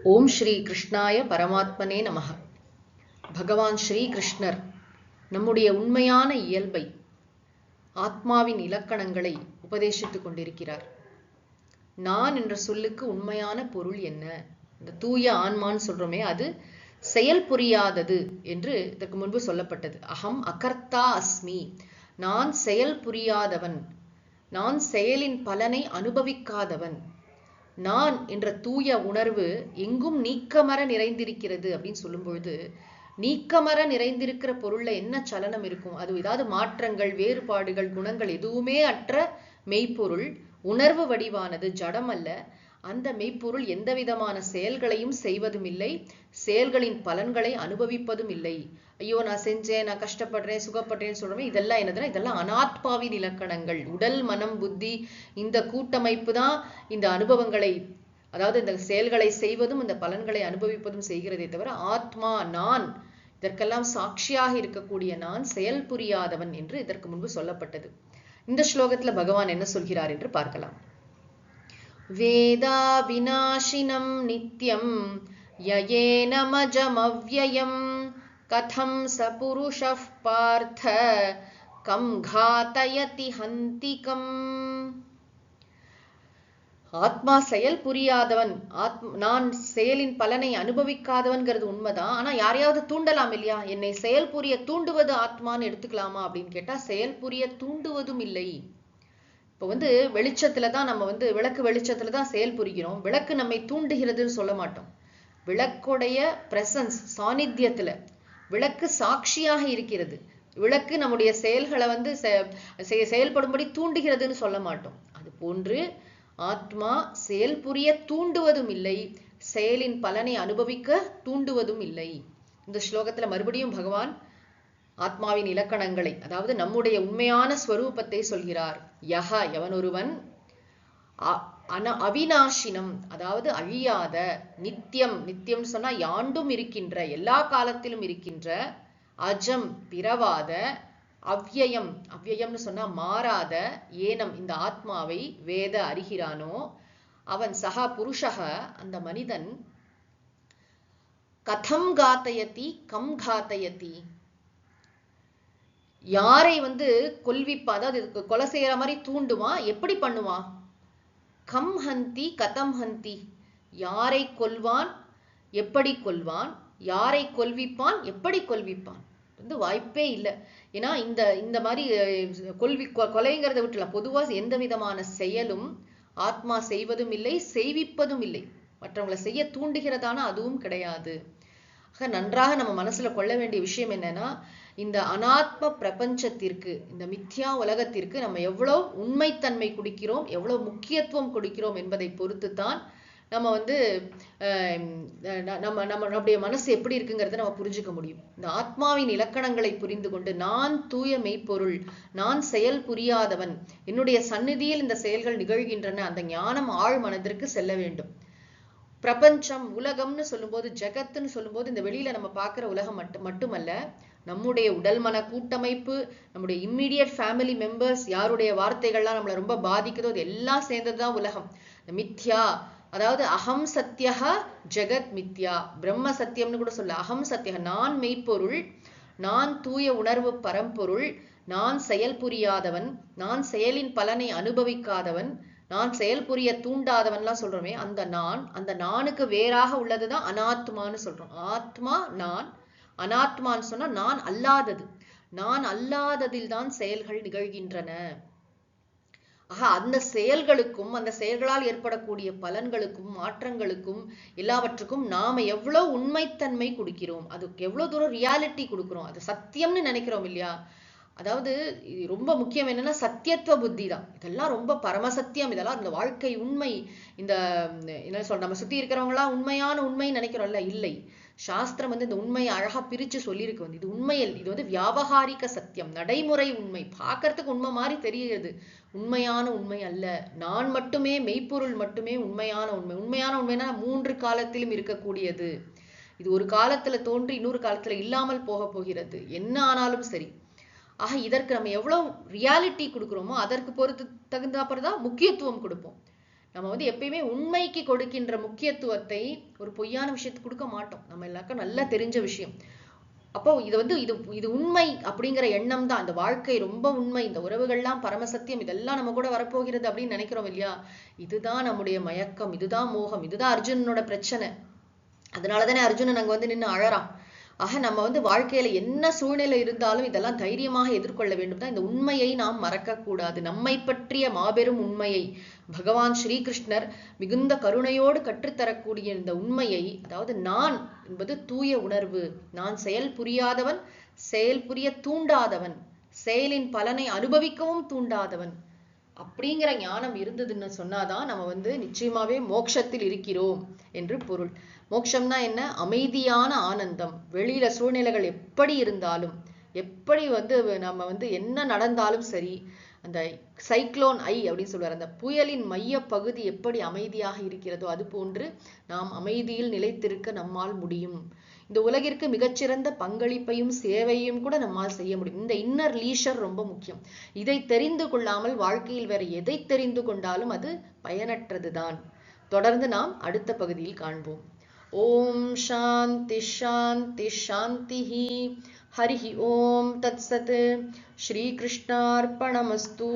ஓம் ஸ்ரீ கிருஷ்ணாய பரமாத்மனே நமஹ. பகவான் ஸ்ரீ கிருஷ்ணர் நம்முடைய உண்மையான இயல்பை, ஆத்மாவின் இலக்கணங்களை உபதேசித்துக் கொண்டிருக்கிறார். நான் என்ற சொல்லுக்கு உண்மையான பொருள் என்ன? இந்த தூய ஆன்மான்னு சொல்றோமே, அது செயல் புரியாதது என்று இதற்கு முன்பு சொல்லப்பட்டது. அகம் அகர்த்தா அஸ்மி, நான் செயல் புரியாதவன், நான் செயலின் பலனை அனுபவிக்காதவன். நான் என்ற தூய உணர்வு எங்கும் நீக்கமர நிறைந்திருக்கிறது அப்படின்னு சொல்லும் பொழுது, நீக்கமர நிறைந்திருக்கிற பொருள்ல என்ன சலனம் இருக்கும்? அது ஏதாவது மாற்றங்கள், வேறுபாடுகள், குணங்கள் எதுவுமே அற்ற மெய்ப்பொருள், உணர்வு வடிவானது, ஜடம் அல்ல. அந்த மெய்ப்பொருள் எந்த விதமான செயல்களையும் செய்வதும் இல்லை, செயல்களின் பலன்களை அனுபவிப்பதும் இல்லை. ஐயோ நான் செஞ்சேன், நான் கஷ்டப்படுறேன், சுகப்படுறேன்னு சொல்றேன், இதெல்லாம் என்னதுன்னா இதெல்லாம் அனாத்மாவின் இலக்கணங்கள். உடல், மனம், புத்தி இந்த கூட்டமைப்பு தான் இந்த அனுபவங்களை, அதாவது இந்த செயல்களை செய்வதும் இந்த பலன்களை அனுபவிப்பதும் செய்கிறதே தவிர ஆத்மா, நான், இதற்கெல்லாம் சாட்சியாக இருக்கக்கூடிய நான் செயல் புரியாதவன் என்று இதற்கு முன்பு சொல்லப்பட்டது. இந்த ஸ்லோகத்துல பகவான் என்ன சொல்கிறார் என்று பார்க்கலாம். வேதா விநாசினம் நித்யம் யயேனமஜமவ்யயம் கதம் சபுருஷः பார்த்த கம் காதயதி ஹந்திகம். ஆத்மா செயல் புரியாதவன், நான் செயலின் பலனை அனுபவிக்காதவன்கிறது உண்மைதான். ஆனா யாரையாவது தூண்டலாம் இல்லையா? என்னை செயல் புரிய தூண்டுவது ஆத்மான்னு எடுத்துக்கலாமா அப்படின்னு கேட்டா, செயல் புரிய தூண்டுவதும் இல்லை. இப்போ வெளிச்சத்துலதான் நம்ம விளக்கு வெளிச்சத்துலதான் செயல் புரிகிறோம். விளக்கு நம்மை தூண்டுகிறதுன்னு சொல்ல மாட்டோம். விளக்குடைய பிரசன்ஸ், சாநித்தியத்துல விளக்கு சாட்சியாக இருக்கிறது. விளக்கு நம்முடைய செயல்களை செயல்படும்படி தூண்டுகிறதுன்னு சொல்ல மாட்டோம். அது போன்று ஆத்மா செயல் புரிய தூண்டுவதும் இல்லை, செயலின் பலனை அனுபவிக்க தூண்டுவதும் இல்லை. இந்த ஸ்லோகத்துல மறுபடியும் பகவான் ஆத்மாவின் இலக்கணங்களை, அதாவது நம்முடைய உண்மையான ஸ்வரூபத்தை சொல்கிறார். யஹ, எவன் ஒருவன், அவிநாசினம், அதாவது அழியாத, நித்தியம், நித்தியம் சொன்னா யாண்டும் இருக்கின்ற, எல்லா காலத்திலும் இருக்கின்ற, அஜம் பிறவாத, அவ்யயம், அவ்யயம்னு சொன்னா மாறாத, ஏனம் இந்த ஆத்மாவை வேத அறிகிறானோ அவன், சஹா புருஷக அந்த மனிதன், கதம் காத்தயதி கம் காத்தயதி, யாரை கொல்விப்பா, அதாவது கொலை செய்யற மாதிரி தூண்டுவான், எப்படி பண்ணுவான்? கம் ஹந்தி கதம் ஹந்தி, யாரை கொல்வான், எப்படி கொல்வான், யாரை கொல்விப்பான், எப்படி கொல்விப்பான், வாய்ப்பே இல்லை. ஏன்னா இந்த மாதிரி கொலைங்கிறத விட்டுலாம், பொதுவா எந்த விதமான செயலும் ஆத்மா செய்வதும் இல்லை, செய்விப்பதும் இல்லை. மற்றவங்களை செய்ய தூண்டுகிறதான அதுவும் கிடையாது. நன்றாக நம்ம மனசுல கொள்ள வேண்டிய விஷயம் என்னன்னா, இந்த அனாத்ம பிரபஞ்சத்திற்கு, இந்த மித்யா உலகத்திற்கு நம்ம எவ்வளவு உண்மைத்தன்மை கொடுக்கிறோம், எவ்வளவு முக்கியத்துவம் கொடுக்கிறோம் என்பதை பொறுத்துத்தான் நம்ம நம்முடைய மனசு எப்படி இருக்குங்கிறத நம்ம புரிஞ்சுக்க முடியும். இந்த ஆத்மாவின் இலக்கணங்களை புரிந்து கொண்டு, நான் தூய மெய்ப்பொருள், நான் செயல் புரியாதவன், என்னுடைய சந்நிதியில் இந்த செயல்கள் நிகழ்கின்றன, அந்த ஞானம் ஆழ் மனதிற்கு செல்ல வேண்டும். பிரபஞ்சம், உலகம்னு சொல்லும்போது, ஜெகத்துன்னு சொல்லும்போது இந்த வெளியில நம்ம பார்க்கிற உலகம் மட்டுமல்ல, நம்முடைய உடல் மன கூட்டமைப்பு, நம்முடைய இம்மீடியட் ஃபேமிலி மெம்பர்ஸ், யாருடைய வார்த்தைகள்லாம் நம்மளை ரொம்ப பாதிக்குதோ அது எல்லாம் சேர்ந்ததுதான் உலகம். மித்யா, அதாவது அகம் சத்யஹ ஜெகத் மித்யா, பிரம்ம சத்தியம்னு கூட சொல்ல. அகம் சத்யஹ, நான் மெய்ப்பொருள், நான் தூய உணர்வு பரம்பொருள், நான் செயல் புரியாதவன், நான் செயலின் பலனை அனுபவிக்காதவன், நான் செயல் புரிய தூண்டாதவன்லாம் சொல்றோமே, அந்த நானுக்கு வேறாக உள்ளதுதான் அனாத்மான்னு சொல்றோம். ஆத்மா நான், அனாத்மான்னு சொன்னா நான் அல்லாதது. நான் அல்லாததில் தான் செயல்கள் நிகழ்கின்றன. அந்த செயல்களுக்கும், அந்த செயல்களால் ஏற்படக்கூடிய பலன்களுக்கும், மாற்றங்களுக்கும், எல்லாவற்றுக்கும் நாம எவ்வளவு உண்மைத்தன்மை கொடுக்கிறோம், அதுக்கு எவ்வளவு தூரம் ரியாலிட்டி கொடுக்கிறோம், அது சத்தியம்னு நினைக்கிறோம் இல்லையா? அதாவது ரொம்ப முக்கியம் என்னன்னா சத்தியத்துவ புத்தி தான். இதெல்லாம் ரொம்ப பரமசத்தியம், இதெல்லாம் இந்த வாழ்க்கை உண்மை. இந்த என்ன சொல்ற, நம்ம சுத்தி இருக்கிறவங்களாம் உண்மையான உண்மைன்னு நினைக்கிறோம்ல, இல்லை. சாஸ்திரம் இந்த உண்மையை அழகா பிரிச்சு சொல்லியிருக்கு. இது உண்மையில், இது வியாபகாரிக சத்தியம், நடைமுறை உண்மை. பார்க்கறதுக்கு உண்மை மாதிரி தெரியுது, உண்மையான உண்மை அல்ல. நான் மட்டுமே, மெய்ப்பொருள் மட்டுமே உண்மையான உண்மை. உண்மையான உண்மைனா 3 காலத்திலும் இருக்கக்கூடியது. இது ஒரு காலத்துல தோன்றி இன்னொரு காலத்துல இல்லாமல் போக போகிறது, என்ன ஆனாலும் சரி. இதற்கு நம்ம எவ்வளவு ரியாலிட்டி கொடுக்குறோமோ அதற்கு பொறுத்து தகுந்தாப்பதான் முக்கியத்துவம் கொடுப்போம். நம்ம வந்து எப்பயுமே உண்மைக்கு கொடுக்கின்ற முக்கியத்துவத்தை ஒரு பொய்யான விஷயத்துக்கு கொடுக்க மாட்டோம். நம்ம எல்லாருக்கும் நல்லா தெரிஞ்ச விஷயம். அப்போ இது வந்து இது உண்மை அப்படிங்கிற எண்ணம் தான். இந்த வாழ்க்கை ரொம்ப உண்மை, இந்த உறவுகள்லாம் பரமசத்தியம், இதெல்லாம் நம்ம கூட வரப்போகிறது அப்படின்னு நினைக்கிறோம் இல்லையா? இதுதான் நம்முடைய மயக்கம், இதுதான் மோகம், இதுதான் அர்ஜுனனோட பிரச்சனை. அதனாலதானே அர்ஜுனன் அங்க வந்து நின்று அழறான். ஆக நம்ம வந்து வாழ்க்கையில என்ன சூழ்நிலை இருந்தாலும் இதெல்லாம் தைரியமாக எதிர்கொள்ள வேண்டும் தான். இந்த உண்மையை நாம் மறக்க கூடாது. நம்மை பற்றிய மாபெரும் உண்மையை பகவான் ஸ்ரீகிருஷ்ணர் மிகுந்த கருணையோடு கற்றுத்தரக்கூடிய இந்த உண்மையை, அதாவது நான் என்பது தூய உணர்வு, நான் செயல் புரியாதவன், செயல் புரிய தூண்டாதவன், செயலின் பலனை அனுபவிக்கவும் தூண்டாதவன் அப்படிங்கிற ஞானம் இருந்ததுன்னு சொன்னாதான் நம்ம வந்து நிச்சயமாவே மோட்சத்தில் இருக்கிறோம் என்று பொருள். மோட்சம்னா என்ன? அமைதியான ஆனந்தம். வெளியில சூழ்நிலைகள் எப்படி இருந்தாலும், எப்படி வந்து நம்ம வந்து என்ன நடந்தாலும் சரி, அந்த சைக்ளோன் ஐ அப்படின்னு சொல்லுவார், அந்த புயலின் மைய பகுதி எப்படி அமைதியாக இருக்கிறதோ அது போன்று நாம் அமைதியில் நிலைத்திருக்க நம்மால் முடியும். இந்த உலகிற்கு மிகச்சிறந்த பங்களிப்பையும் சேவையும் கூட நம்மால் செய்ய முடியும். இந்த இன்னர் லீஷர் ரொம்ப முக்கியம். இதை தெரிந்து கொள்ளாமல் வாழ்க்கையில் வேற எதை தெரிந்து கொண்டாலும் அது பயனற்றதுதான். தொடர்ந்து நாம் அடுத்த பகுதியில் காண்போம். ஓம் சாந்தி சாந்தி சாந்திஹி. ஹரிஹி ஓம் தத்சத். ஸ்ரீ கிருஷ்ணார்ப்பணமஸ்து.